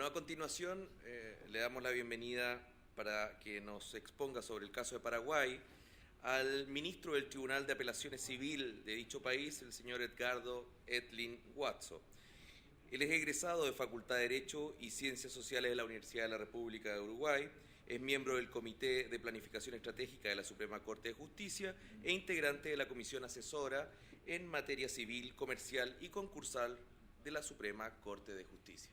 Bueno, a continuación le damos la bienvenida para que nos exponga sobre el caso de Paraguay al ministro del Tribunal de Apelaciones Civil de dicho país, el señor Edgardo Edlin Watso. Él es egresado de Facultad de Derecho y Ciencias Sociales de la Universidad de la República de Uruguay, es miembro del Comité de Planificación Estratégica de la Suprema Corte de Justicia e integrante de la Comisión Asesora en Materia Civil, Comercial y Concursal de la Suprema Corte de Justicia.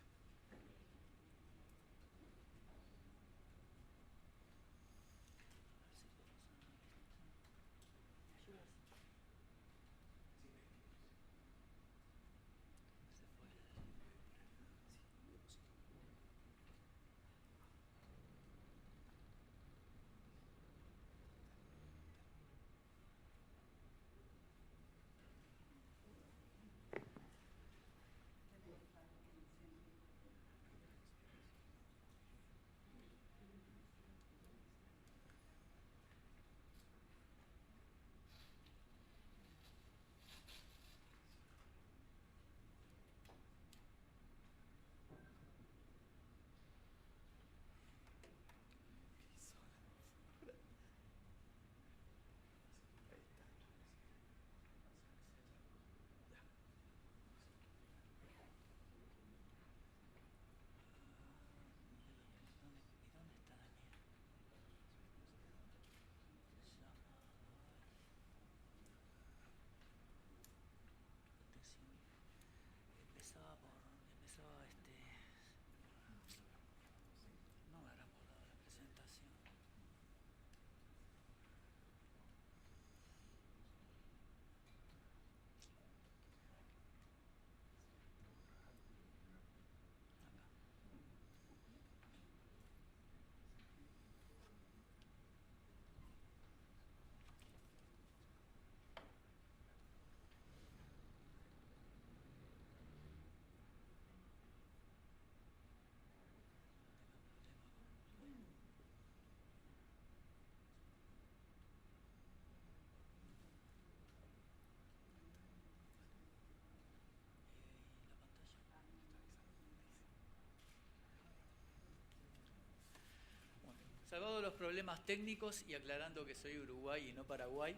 Salvado los problemas técnicos y aclarando que soy Uruguay y no Paraguay,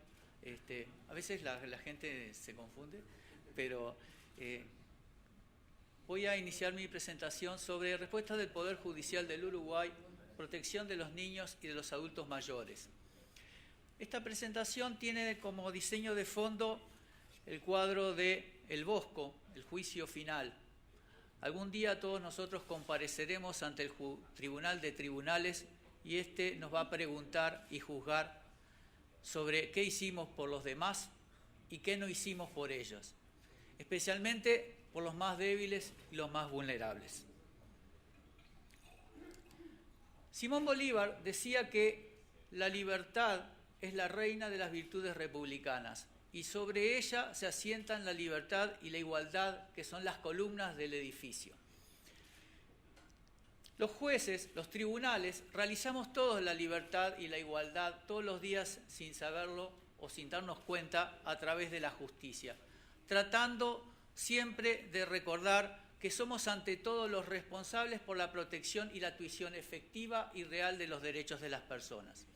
a veces la gente se confunde, pero voy a iniciar mi presentación sobre respuestas del Poder Judicial del Uruguay, protección de los niños y de los adultos mayores. Esta presentación tiene como diseño de fondo el cuadro de El Bosco, el juicio final. Algún día todos nosotros compareceremos ante el Tribunal de Tribunales y nos va a preguntar y juzgar sobre qué hicimos por los demás y qué no hicimos por ellos, especialmente por los más débiles y los más vulnerables. Simón Bolívar decía que la libertad es la reina de las virtudes republicanas y sobre ella se asientan la libertad y la igualdad, que son las columnas del edificio. Los jueces, los tribunales, realizamos todos la libertad y la igualdad todos los días sin saberlo o sin darnos cuenta a través de la justicia, tratando siempre de recordar que somos ante todo los responsables por la protección y la tuición efectiva y real de los derechos de las personas.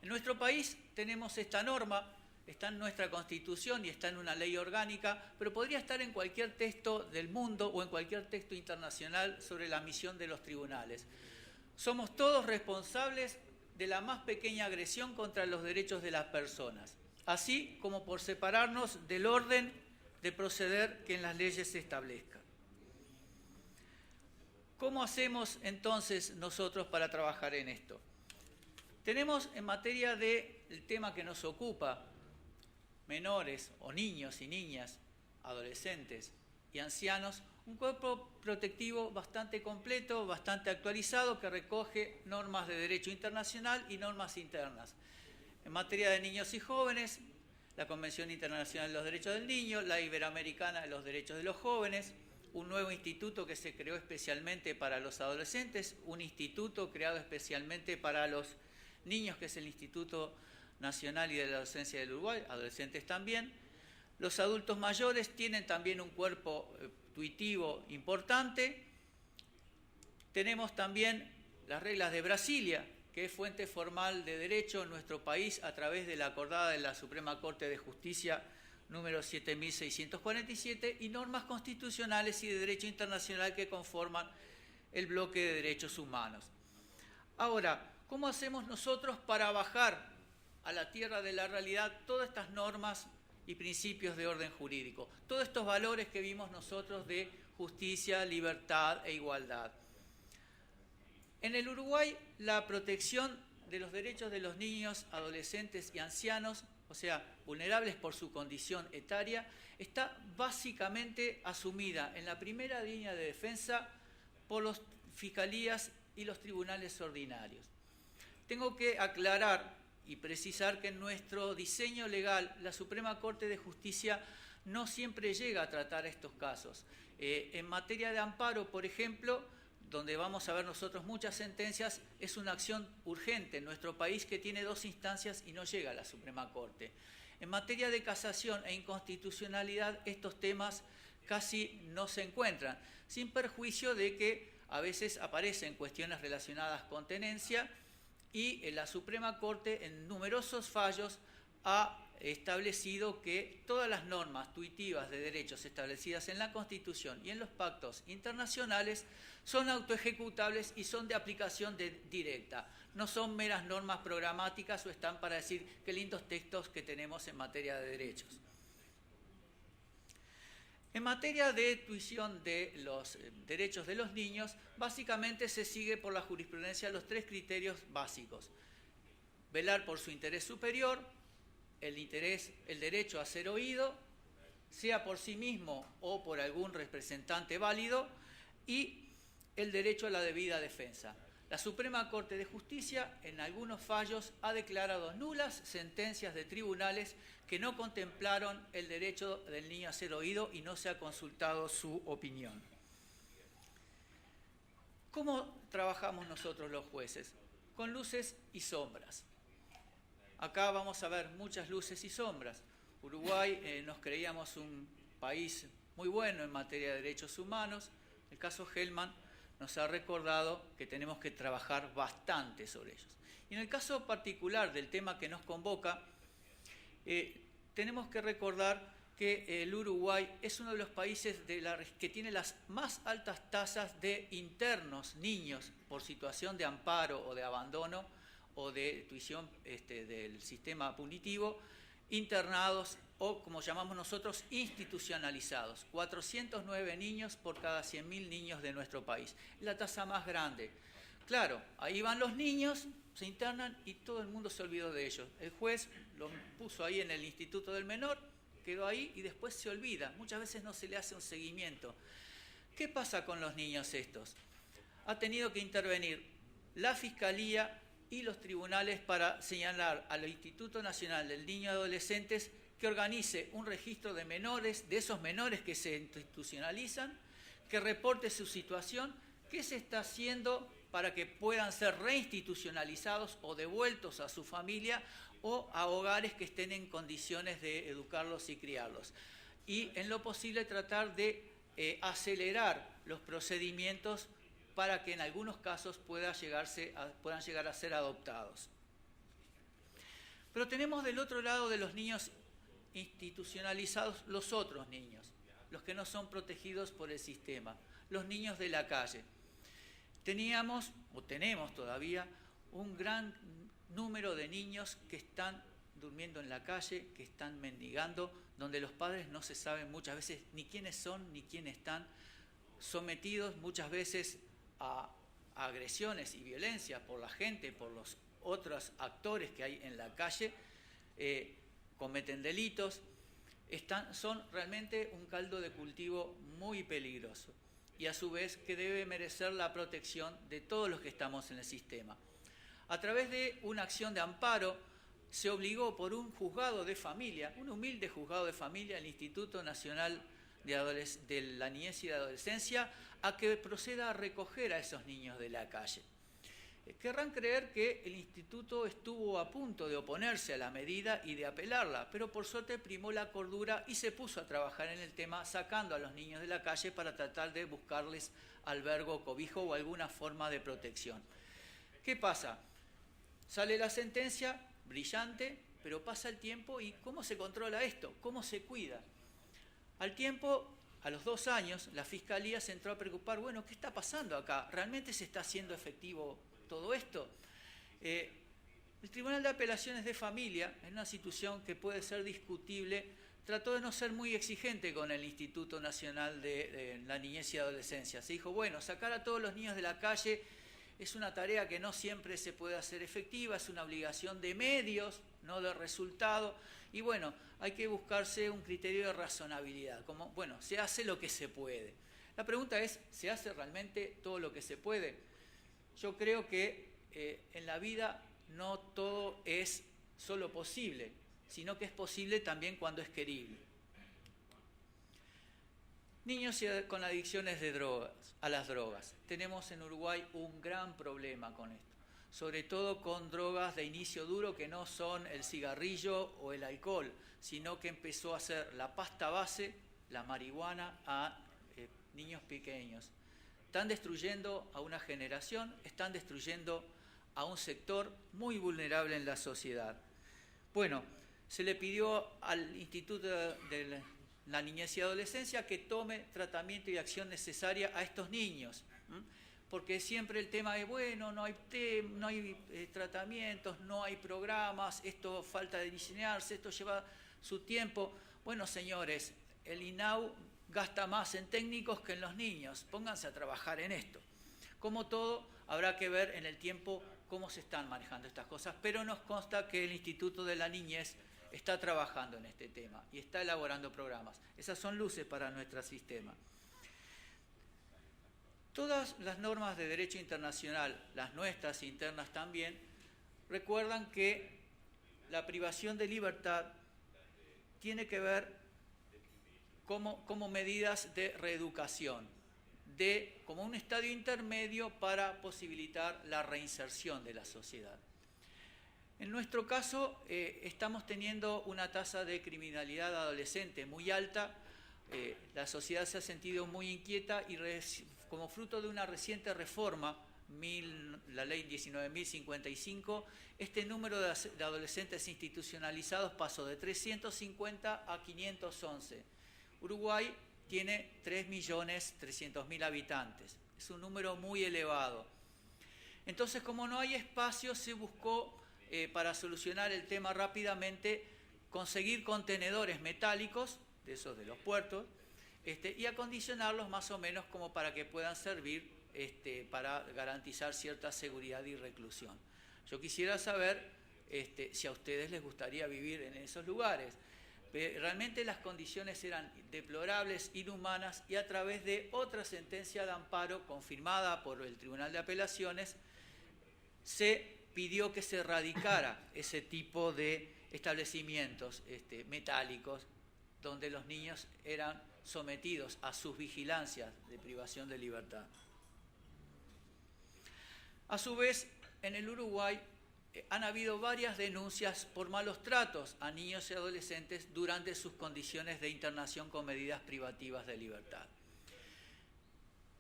En nuestro país tenemos esta norma, está en nuestra Constitución y está en una ley orgánica, pero podría estar en cualquier texto del mundo o en cualquier texto internacional sobre la misión de los tribunales. Somos todos responsables de la más pequeña agresión contra los derechos de las personas, así como por separarnos del orden de proceder que en las leyes se establezca. ¿Cómo hacemos entonces nosotros para trabajar en esto? Tenemos en materia del tema que nos ocupa, menores o niños y niñas, adolescentes y ancianos, un cuerpo protectivo bastante completo, bastante actualizado, que recoge normas de derecho internacional y normas internas. En materia de niños y jóvenes, la Convención Internacional de los Derechos del Niño, la Iberoamericana de los Derechos de los Jóvenes, un nuevo instituto que se creó especialmente para los adolescentes, un instituto creado especialmente para los niños, que es el Instituto Nacional y de la Docencia del Uruguay, adolescentes también. Los adultos mayores tienen también un cuerpo tuitivo importante. Tenemos también las reglas de Brasilia, que es fuente formal de derecho en nuestro país a través de la acordada de la Suprema Corte de Justicia número 7647 y normas constitucionales y de derecho internacional que conforman el bloque de derechos humanos. Ahora, ¿cómo hacemos nosotros para bajar a la tierra de la realidad todas estas normas y principios de orden jurídico? Todos estos valores que vimos nosotros de justicia, libertad e igualdad. En el Uruguay, la protección de los derechos de los niños, adolescentes y ancianos, o sea, vulnerables por su condición etaria, está básicamente asumida en la primera línea de defensa por las fiscalías y los tribunales ordinarios. Tengo que aclarar y precisar que en nuestro diseño legal, la Suprema Corte de Justicia no siempre llega a tratar estos casos. En materia de amparo, por ejemplo, donde vamos a ver nosotros muchas sentencias, es una acción urgente en nuestro país que tiene 2 instancias y no llega a la Suprema Corte. En materia de casación e inconstitucionalidad, estos temas casi no se encuentran, sin perjuicio de que a veces aparecen cuestiones relacionadas con tenencia y la Suprema Corte en numerosos fallos ha establecido que todas las normas tuitivas de derechos establecidas en la Constitución y en los pactos internacionales son autoejecutables y son de aplicación directa. No son meras normas programáticas o están para decir qué lindos textos que tenemos en materia de derechos. En materia de tuición de los derechos de los niños, básicamente se sigue por la jurisprudencia los 3 criterios básicos. Velar por su interés superior, el derecho a ser oído, sea por sí mismo o por algún representante válido, y el derecho a la debida defensa. La Suprema Corte de Justicia, en algunos fallos, ha declarado nulas sentencias de tribunales que no contemplaron el derecho del niño a ser oído y no se ha consultado su opinión. ¿Cómo trabajamos nosotros los jueces? Con luces y sombras. Acá vamos a ver muchas luces y sombras. Uruguay nos creíamos un país muy bueno en materia de derechos humanos. El caso Hellman nos ha recordado que tenemos que trabajar bastante sobre ellos. Y en el caso particular del tema que nos convoca, tenemos que recordar que el Uruguay es uno de los países que tiene las más altas tasas de internos, niños, por situación de amparo o de abandono o de tuición del sistema punitivo, internados o, como llamamos nosotros, institucionalizados. 409 niños por cada 100.000 niños de nuestro país. La tasa más grande. Claro, ahí van los niños, se internan y todo el mundo se olvidó de ellos. El juez lo puso ahí en el Instituto del Menor, quedó ahí y después se olvida. Muchas veces no se le hace un seguimiento. ¿Qué pasa con los niños estos? Ha tenido que intervenir la Fiscalía y los tribunales para señalar al Instituto Nacional del Niño y Adolescentes que organice un registro de menores, de esos menores que se institucionalizan, que reporte su situación, qué se está haciendo para que puedan ser reinstitucionalizados o devueltos a su familia o a hogares que estén en condiciones de educarlos y criarlos. Y en lo posible tratar de acelerar los procedimientos para que en algunos casos puedan llegar a ser adoptados. Pero tenemos del otro lado de los niños institucionalizados los otros niños, los que no son protegidos por el sistema, los niños de la calle. Teníamos, o tenemos todavía, un gran número de niños que están durmiendo en la calle, que están mendigando, donde los padres no se saben muchas veces ni quiénes son ni quiénes están, sometidos muchas veces a agresiones y violencia por la gente, por los otros actores que hay en la calle, cometen delitos, son realmente un caldo de cultivo muy peligroso y a su vez que debe merecer la protección de todos los que estamos en el sistema. A través de una acción de amparo se obligó por un juzgado de familia, un humilde juzgado de familia, el Instituto Nacional de la Niñez y la Adolescencia, a que proceda a recoger a esos niños de la calle. Querrán creer que el instituto estuvo a punto de oponerse a la medida y de apelarla, pero por suerte primó la cordura y se puso a trabajar en el tema, sacando a los niños de la calle para tratar de buscarles albergo, cobijo o alguna forma de protección. ¿Qué pasa? Sale la sentencia, brillante, pero pasa el tiempo y ¿cómo se controla esto? ¿Cómo se cuida? Al tiempo, a los 2 años, la Fiscalía se entró a preocupar, bueno, ¿qué está pasando acá? ¿Realmente se está haciendo efectivo todo esto? El Tribunal de Apelaciones de Familia, en una situación que puede ser discutible, trató de no ser muy exigente con el Instituto Nacional de la Niñez y Adolescencia. Se dijo, bueno, sacar a todos los niños de la calle es una tarea que no siempre se puede hacer efectiva, es una obligación de medios, no de resultado, y bueno, hay que buscarse un criterio de razonabilidad, como, bueno, se hace lo que se puede. La pregunta es, ¿se hace realmente todo lo que se puede? Yo creo que en la vida no todo es solo posible, sino que es posible también cuando es querible. Niños con adicciones a las drogas. Tenemos en Uruguay un gran problema con esto, sobre todo con drogas de inicio duro que no son el cigarrillo o el alcohol, sino que empezó a ser la pasta base, la marihuana, a niños pequeños. Están destruyendo a una generación, están destruyendo a un sector muy vulnerable en la sociedad. Bueno, se le pidió al Instituto de la Niñez y Adolescencia que tome tratamiento y acción necesaria a estos niños, porque siempre el tema es, bueno, no hay tratamientos, no hay programas, esto falta de diseñarse, esto lleva su tiempo. Bueno, señores, el INAU gasta más en técnicos que en los niños, pónganse a trabajar en esto. Como todo, habrá que ver en el tiempo cómo se están manejando estas cosas, pero nos consta que el Instituto de la Niñez está trabajando en este tema y está elaborando programas. Esas son luces para nuestro sistema. Todas las normas de derecho internacional, las nuestras internas también, recuerdan que la privación de libertad tiene que ver como medidas de reeducación, como un estadio intermedio para posibilitar la reinserción de la sociedad. En nuestro caso, estamos teniendo una tasa de criminalidad adolescente muy alta. La sociedad se ha sentido muy inquieta y como fruto de una reciente reforma, la ley 19.055, este número de adolescentes institucionalizados pasó de 350 a 511. Uruguay tiene 3.300.000 habitantes. Es un número muy elevado. Entonces, como no hay espacio, se buscó, para solucionar el tema rápidamente, conseguir contenedores metálicos, de esos de los puertos, y acondicionarlos más o menos como para que puedan servir para garantizar cierta seguridad y reclusión. Yo quisiera saber si a ustedes les gustaría vivir en esos lugares. Realmente las condiciones eran deplorables, inhumanas, y a través de otra sentencia de amparo confirmada por el Tribunal de Apelaciones, se pidió que se erradicara ese tipo de establecimientos metálicos donde los niños eran sometidos a sus vigilancias de privación de libertad. A su vez, en el Uruguay han habido varias denuncias por malos tratos a niños y adolescentes durante sus condiciones de internación con medidas privativas de libertad.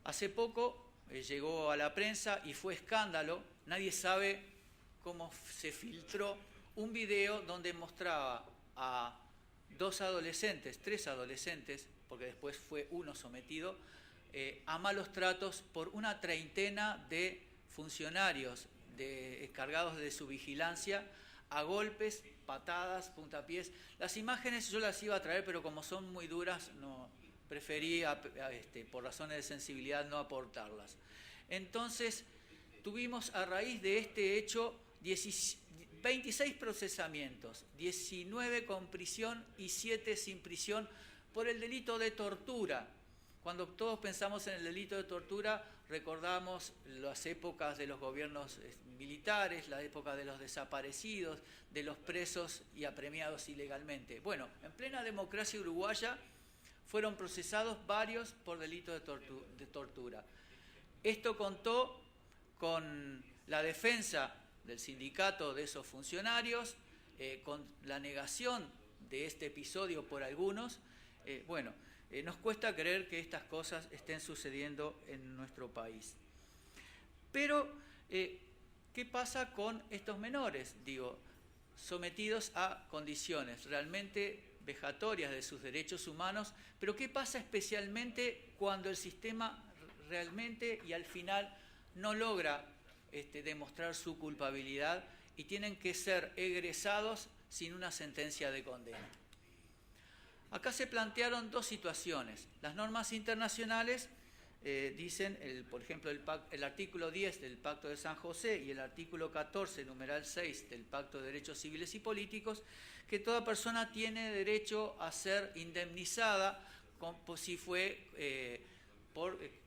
Hace poco llegó a la prensa y fue escándalo, nadie sabe cómo se filtró un video donde mostraba a 3 adolescentes, porque después fue uno sometido, a malos tratos por una treintena de funcionarios encargados de su vigilancia, a golpes, patadas, puntapiés. Las imágenes yo las iba a traer, pero como son muy duras, no, preferí, por razones de sensibilidad, no aportarlas. Entonces, tuvimos a raíz de este hecho 26 procesamientos, 19 con prisión y 7 sin prisión por el delito de tortura. Cuando todos pensamos en el delito de tortura, recordamos las épocas de los gobiernos militares, la época de los desaparecidos, de los presos y apremiados ilegalmente. Bueno, en plena democracia uruguaya fueron procesados varios por delito de tortura. Esto contó con la defensa del sindicato de esos funcionarios, con la negación de este episodio por algunos, nos cuesta creer que estas cosas estén sucediendo en nuestro país. Pero, ¿qué pasa con estos menores? Digo, sometidos a condiciones realmente vejatorias de sus derechos humanos, pero ¿qué pasa especialmente cuando el sistema realmente y al final no logra demostrar su culpabilidad y tienen que ser egresados sin una sentencia de condena? Acá se plantearon dos situaciones. Las normas internacionales dicen, por ejemplo, el artículo 10 del Pacto de San José y el artículo 14, numeral 6 del Pacto de Derechos Civiles y Políticos, que toda persona tiene derecho a ser indemnizada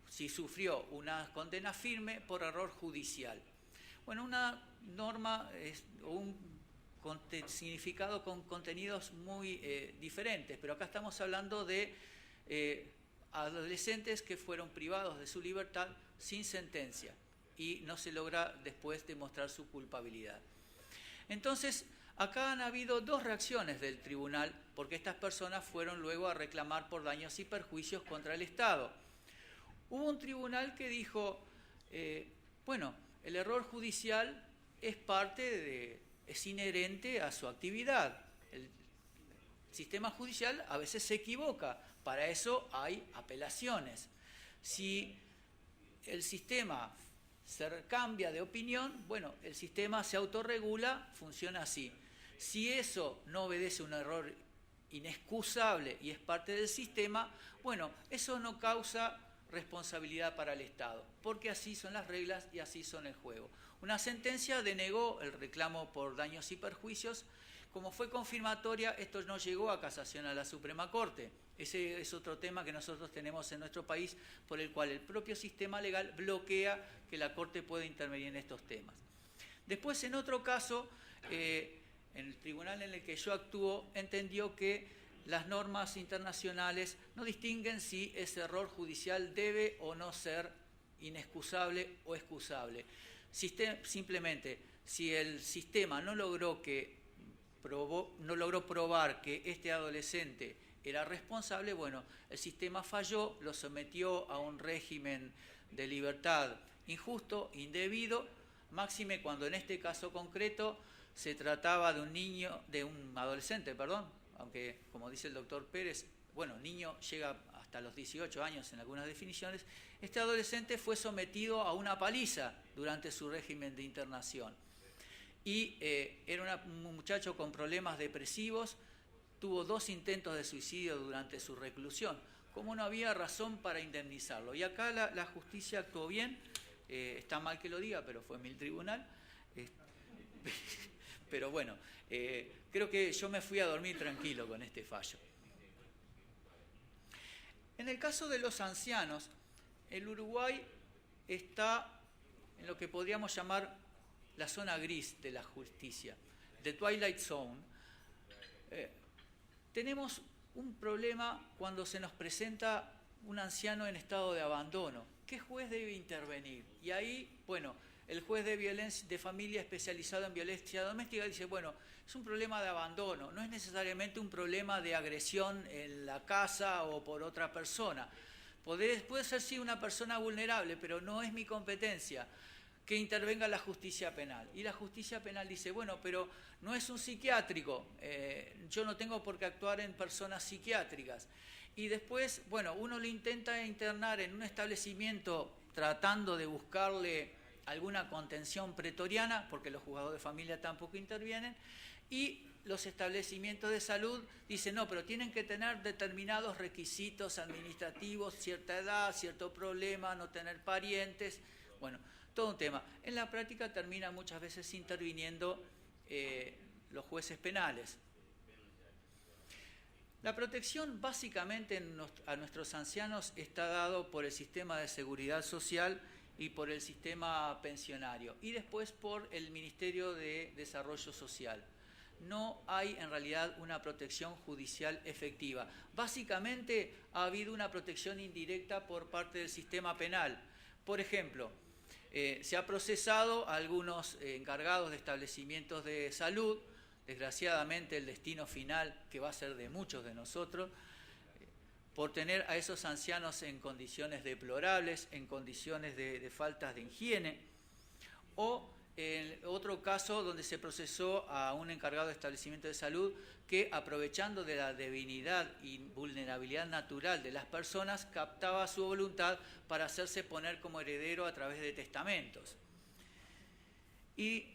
si sufrió una condena firme por error judicial. Bueno, una norma un significado con contenidos muy diferentes, pero acá estamos hablando de adolescentes que fueron privados de su libertad sin sentencia y no se logra después demostrar su culpabilidad. Entonces, acá han habido dos reacciones del tribunal porque estas personas fueron luego a reclamar por daños y perjuicios contra el Estado. Hubo un tribunal que dijo, el error judicial es inherente a su actividad. El sistema judicial a veces se equivoca, para eso hay apelaciones. Si el sistema se cambia de opinión, el sistema se autorregula, funciona así. Si eso no obedece a un error inexcusable y es parte del sistema, eso no causa responsabilidad para el Estado, porque así son las reglas y así son el juego. Una sentencia denegó el reclamo por daños y perjuicios. Como fue confirmatoria, esto no llegó a casación a la Suprema Corte. Ese es otro tema que nosotros tenemos en nuestro país, por el cual el propio sistema legal bloquea que la Corte pueda intervenir en estos temas. Después, en otro caso, en el tribunal en el que yo actúo, entendió que las normas internacionales no distinguen si ese error judicial debe o no ser inexcusable o excusable. Simplemente, si el sistema no logró probar que este adolescente era responsable, el sistema falló, lo sometió a un régimen de libertad injusto, indebido, máxime cuando en este caso concreto se trataba de un adolescente, aunque como dice el doctor Pérez, niño llega hasta los 18 años en algunas definiciones. Este adolescente fue sometido a una paliza durante su régimen de internación. Y era un muchacho con problemas depresivos, tuvo 2 intentos de suicidio durante su reclusión. ¿Cómo no había razón para indemnizarlo? Y acá la justicia actuó bien, está mal que lo diga, pero fue mi tribunal. Pero creo que yo me fui a dormir tranquilo con este fallo. En el caso de los ancianos, el Uruguay está en lo que podríamos llamar la zona gris de la justicia, the Twilight Zone. Tenemos un problema cuando se nos presenta un anciano en estado de abandono. ¿Qué juez debe intervenir? Y ahí, el juez de familia especializado en violencia doméstica dice, es un problema de abandono, no es necesariamente un problema de agresión en la casa o por otra persona. Puede ser sí una persona vulnerable, pero no es mi competencia que intervenga la justicia penal. Y la justicia penal dice, pero no es un psiquiátrico, yo no tengo por qué actuar en personas psiquiátricas. Y después, uno lo intenta internar en un establecimiento tratando de buscarle alguna contención pretoriana, porque los juzgados de familia tampoco intervienen, y los establecimientos de salud dicen, no, pero tienen que tener determinados requisitos administrativos, cierta edad, cierto problema, no tener parientes, todo un tema. En la práctica termina muchas veces interviniendo los jueces penales. La protección básicamente a nuestros ancianos está dado por el sistema de seguridad social y por el sistema pensionario, y después por el Ministerio de Desarrollo Social. No hay en realidad una protección judicial efectiva. Básicamente ha habido una protección indirecta por parte del sistema penal. Por ejemplo, Se ha procesado a algunos encargados de establecimientos de salud. Desgraciadamente el destino final, que va a ser de muchos de nosotros, por tener a esos ancianos en condiciones deplorables, en condiciones de faltas de higiene, o en otro caso donde se procesó a un encargado de establecimiento de salud que, aprovechando de la debilidad y vulnerabilidad natural de las personas, captaba su voluntad para hacerse poner como heredero a través de testamentos. Y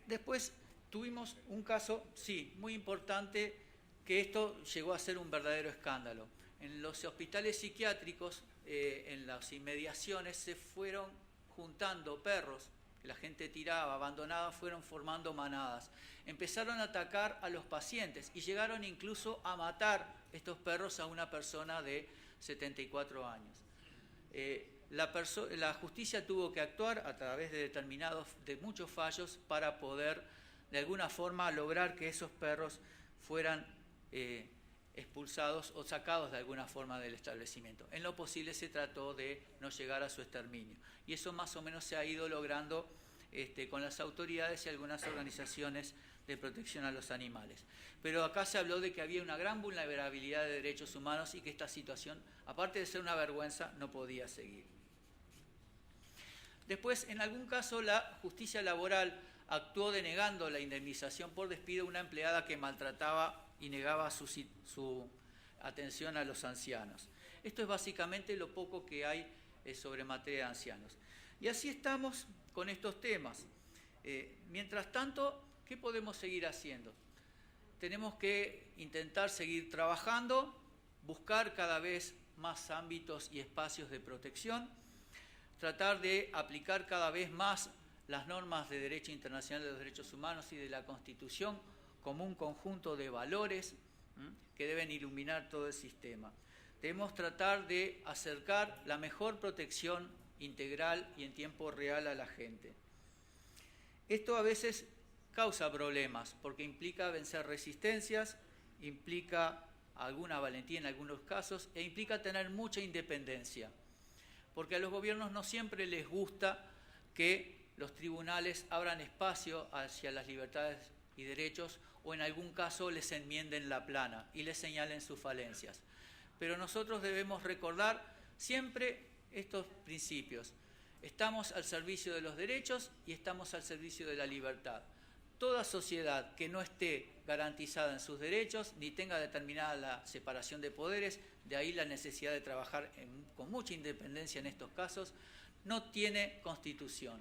después tuvimos un caso, sí, muy importante, que esto llegó a ser un verdadero escándalo. En los hospitales psiquiátricos, en las inmediaciones, se fueron juntando perros que la gente tiraba, abandonaba, fueron formando manadas. Empezaron a atacar a los pacientes y llegaron incluso a matar estos perros a una persona de 74 años. La justicia tuvo que actuar a través de muchos fallos para poder, de alguna forma, lograr que esos perros fueran expulsados o sacados de alguna forma del establecimiento. En lo posible se trató de no llegar a su exterminio. Y eso más o menos se ha ido logrando con las autoridades y algunas organizaciones de protección a los animales. Pero acá se habló de que había una gran vulnerabilidad de derechos humanos y que esta situación, aparte de ser una vergüenza, no podía seguir. Después, en algún caso, la justicia laboral actuó denegando la indemnización por despido a una empleada que maltrataba y negaba su atención a los ancianos. Esto es básicamente lo poco que hay sobre materia de ancianos. Y así estamos con estos temas. Mientras tanto, ¿qué podemos seguir haciendo? Tenemos que intentar seguir trabajando, buscar cada vez más ámbitos y espacios de protección, tratar de aplicar cada vez más las normas de derecho internacional de los derechos humanos y de la Constitución como un conjunto de valores que deben iluminar todo el sistema. Debemos tratar de acercar la mejor protección integral y en tiempo real a la gente. Esto a veces causa problemas porque implica vencer resistencias, implica alguna valentía en algunos casos e implica tener mucha independencia, porque a los gobiernos no siempre les gusta que los tribunales abran espacio hacia las libertades y derechos o en algún caso les enmienden la plana y les señalen sus falencias. Pero nosotros debemos recordar siempre estos principios. Estamos al servicio de los derechos y estamos al servicio de la libertad. Toda sociedad que no esté garantizada en sus derechos ni tenga determinada la separación de poderes, de ahí la necesidad de trabajar con mucha independencia en estos casos, no tiene constitución.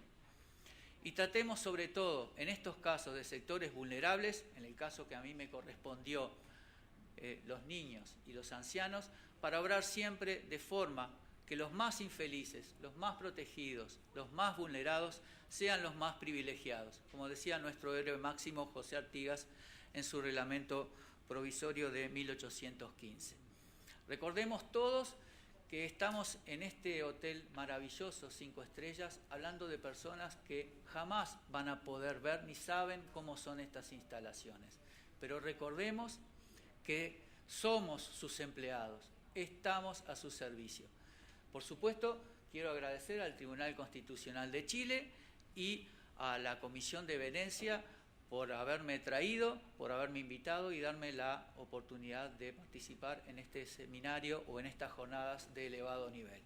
Y tratemos sobre todo en estos casos de sectores vulnerables, en el caso que a mí me correspondió, los niños y los ancianos, para obrar siempre de forma que los más infelices, los más protegidos, los más vulnerados, sean los más privilegiados, como decía nuestro héroe máximo José Artigas en su reglamento provisorio de 1815. Recordemos todos que estamos en este hotel maravilloso, 5 estrellas, hablando de personas que jamás van a poder ver ni saben cómo son estas instalaciones. Pero recordemos que somos sus empleados, estamos a su servicio. Por supuesto, quiero agradecer al Tribunal Constitucional de Chile y a la Comisión de Venecia por haberme traído, por haberme invitado y darme la oportunidad de participar en este seminario o en estas jornadas de elevado nivel.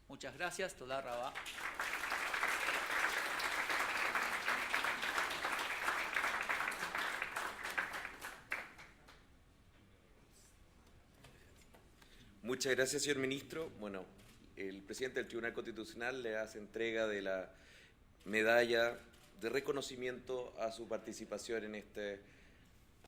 Muchas gracias, Toda Rabá. Muchas gracias, señor ministro. Bueno, el presidente del Tribunal Constitucional le hace entrega de la medalla de reconocimiento a su participación en este